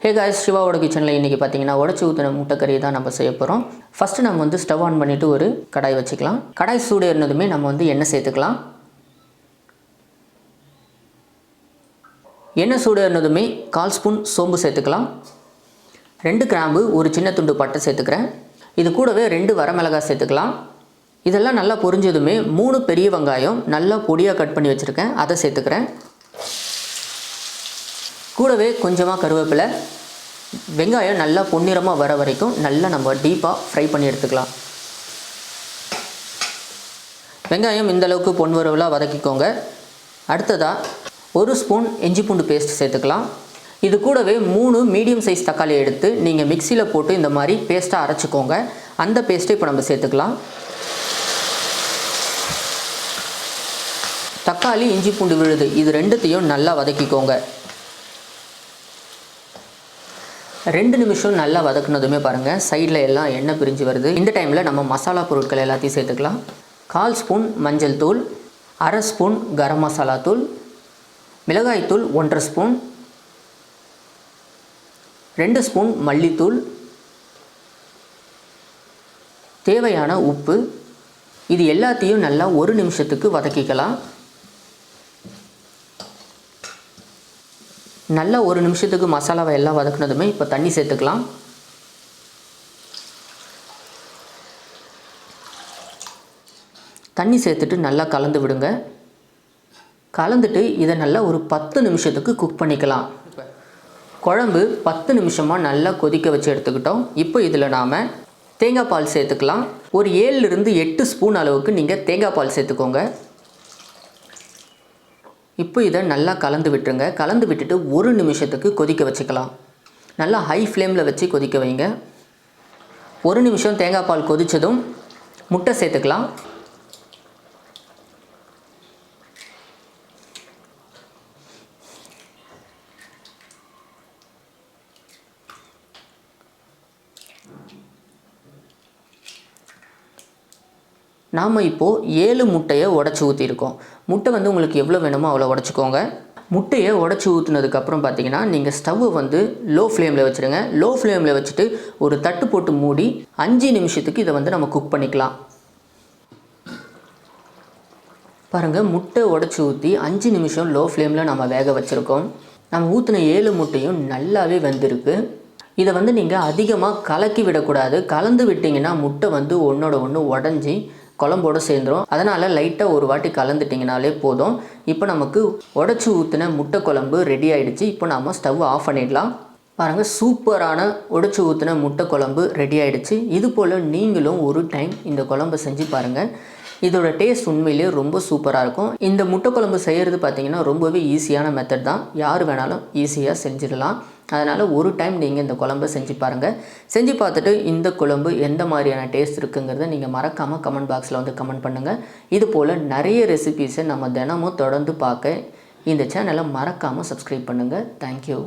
Hey guys, சிவாவோட கிச்சனில் இன்றைக்கி பார்த்தீங்கன்னா உடச்சி ஊற்றின முட்டைக்கறி தான் நம்ம செய்ய போகிறோம். ஃபஸ்ட்டு நம்ம வந்து ஸ்டவ் ஆன் பண்ணிவிட்டு ஒரு கடாய் வச்சுக்கலாம். கடாய் சூடு ஏறினதுமே நம்ம வந்து எண்ணெய் சேர்த்துக்கலாம். எண்ணெய் சூடு ஏறினதுமே 1/4 ஸ்பூன் சோம்பு சேர்த்துக்கலாம். 2 கிராம்பு, ஒரு சின்ன துண்டு பட்டை சேர்த்துக்கிறேன். இது கூடவே 2 வரமிளகாய் சேர்த்துக்கலாம். இதெல்லாம் நல்லா பொரிஞ்சதுமே 3 பெரிய வெங்காயம் நல்லா பொடியாக கட் பண்ணி வச்சுருக்கேன், அதை சேர்த்துக்கிறேன். கூடவே கொஞ்சமாக கருவேப்பிலை. வெங்காயம் நல்லா பொன்னிறமாக வர வரைக்கும் நல்லா நம்ம டீப்பாக ஃப்ரை பண்ணி எடுத்துக்கலாம். வெங்காயம் இந்தளவுக்கு பொன்வரவலாக வதக்கிக்கோங்க. அடுத்ததாக 1 ஸ்பூன் இஞ்சி பூண்டு பேஸ்ட் சேர்த்துக்கலாம். இது கூடவே 3 மீடியம் சைஸ் தக்காளி எடுத்து நீங்கள் மிக்சியில் போட்டு இந்த மாதிரி பேஸ்ட்டாக அரைச்சிக்கோங்க. அந்த பேஸ்ட்டை இப்போ நம்ம சேர்த்துக்கலாம். தக்காளி, இஞ்சி பூண்டு விழுது இது ரெண்டுத்தையும் நல்லா வதக்கிக்கோங்க. 2 நிமிஷம் நல்லா வதக்குனதுமே பாருங்கள் சைடில் எல்லாம் எண்ணெய் பிரிஞ்சு வருது. இந்த டைமில் நம்ம மசாலா பொருட்கள் எல்லாத்தையும் சேர்த்துக்கலாம். 1/4 ஸ்பூன் மஞ்சள் தூள், 1/2 ஸ்பூன் கரம் மசாலா தூள், மிளகாய் தூள் 1/2 ஸ்பூன், 2 ஸ்பூன் மல்லித்தூள், தேவையான உப்பு. இது எல்லாத்தையும் நல்லா 1 நிமிஷத்துக்கு வதக்கிக்கலாம். நல்லா 1 நிமிஷத்துக்கு மசாலாவை எல்லாம் வதக்குனதுமே இப்போ தண்ணி சேர்த்துக்கலாம். தண்ணி சேர்த்துட்டு நல்லா கலந்து விடுங்க. கலந்துட்டு இதை நல்லா ஒரு 10 நிமிஷத்துக்கு குக் பண்ணிக்கலாம். குழம்பு 10 நிமிஷமாக நல்லா கொதிக்க வச்சு எடுத்துக்கிட்டோம். இப்போ இதில் நாம் தேங்காய் பால் சேர்த்துக்கலாம். ஒரு 7லிருந்து 8 ஸ்பூன் அளவுக்கு நீங்கள் தேங்காய் பால் சேர்த்துக்கோங்க. இப்போ இதை நல்லா கலந்து விட்டுருங்க. கலந்து விட்டுட்டு 1 நிமிஷத்துக்கு கொதிக்க வச்சுக்கலாம். நல்லா ஹை ஃப்ளேமில் வச்சு கொதிக்க வைங்க. 1 நிமிஷம் தேங்காய் பால் கொதித்ததும் முட்டை சேர்த்துக்கலாம். நாம் இப்போது 7 முட்டையை உடச்சி ஊற்றிருக்கோம். முட்டை வந்து உங்களுக்கு எவ்வளோ வேணுமோ அவ்வளோ உடச்சிக்கோங்க. முட்டையை உடச்சி ஊற்றுனதுக்கப்புறம் பார்த்தீங்கன்னா நீங்கள் ஸ்டவ்வை வந்து லோ ஃப்ளேமில் வச்சுருங்க. லோ ஃப்ளேமில் வச்சுட்டு ஒரு தட்டு போட்டு மூடி 5 நிமிஷத்துக்கு இதை வந்து நம்ம குக் பண்ணிக்கலாம். பாருங்கள், முட்டை உடச்சி ஊற்றி 5 நிமிஷம் லோ ஃப்ளேமில் நம்ம வேக வச்சுருக்கோம். நம்ம ஊற்றின 7 முட்டையும் நல்லாவே வெந்திருக்கு. இதை வந்து நீங்கள் அதிகமாக கலக்கி விடக்கூடாது. கலந்து விட்டிங்கன்னா முட்டை வந்து ஒன்றோட ஒன்று உடஞ்சி குழம்போடு சேர்ந்துடும். அதனால் லைட்டாக ஒரு வாட்டி கலந்துட்டிங்கனாலே போதும். இப்போ நமக்கு உடச்சி ஊற்றின முட்டை குழம்பு ரெடி ஆகிடுச்சு. இப்போ நாம் ஸ்டவ் ஆஃப் பண்ணிடலாம். பாருங்கள், சூப்பரான உடச்சி ஊற்றின முட்டை குழம்பு ரெடி ஆகிடுச்சு. இது போல் நீங்களும் ஒரு டைம் இந்த குழம்பை செஞ்சு பாருங்கள். இதோட டேஸ்ட் உண்மையிலேயே ரொம்ப சூப்பராக இருக்கும். இந்த முட்டை குழம்பு செய்கிறது பார்த்திங்கன்னா ரொம்பவே ஈஸியான மெத்தட் தான். யார் வேணாலும் ஈஸியாக செஞ்சிடலாம். அதனால் ஒரு டைம் நீங்கள் இந்த குழம்பை செஞ்சு பாருங்கள். செஞ்சு பார்த்துட்டு இந்த குழம்பு எந்த மாதிரியான டேஸ்ட் இருக்குங்கிறத நீங்கள் மறக்காமல் கமெண்ட் பாக்ஸில் வந்து கமெண்ட் பண்ணுங்கள். இது போல் நிறைய ரெசிபீஸை நம்ம தினமும் தொடர்ந்து பார்க்க இந்த சேனலை மறக்காமல் சப்ஸ்கிரைப் பண்ணுங்கள். தேங்க்யூ.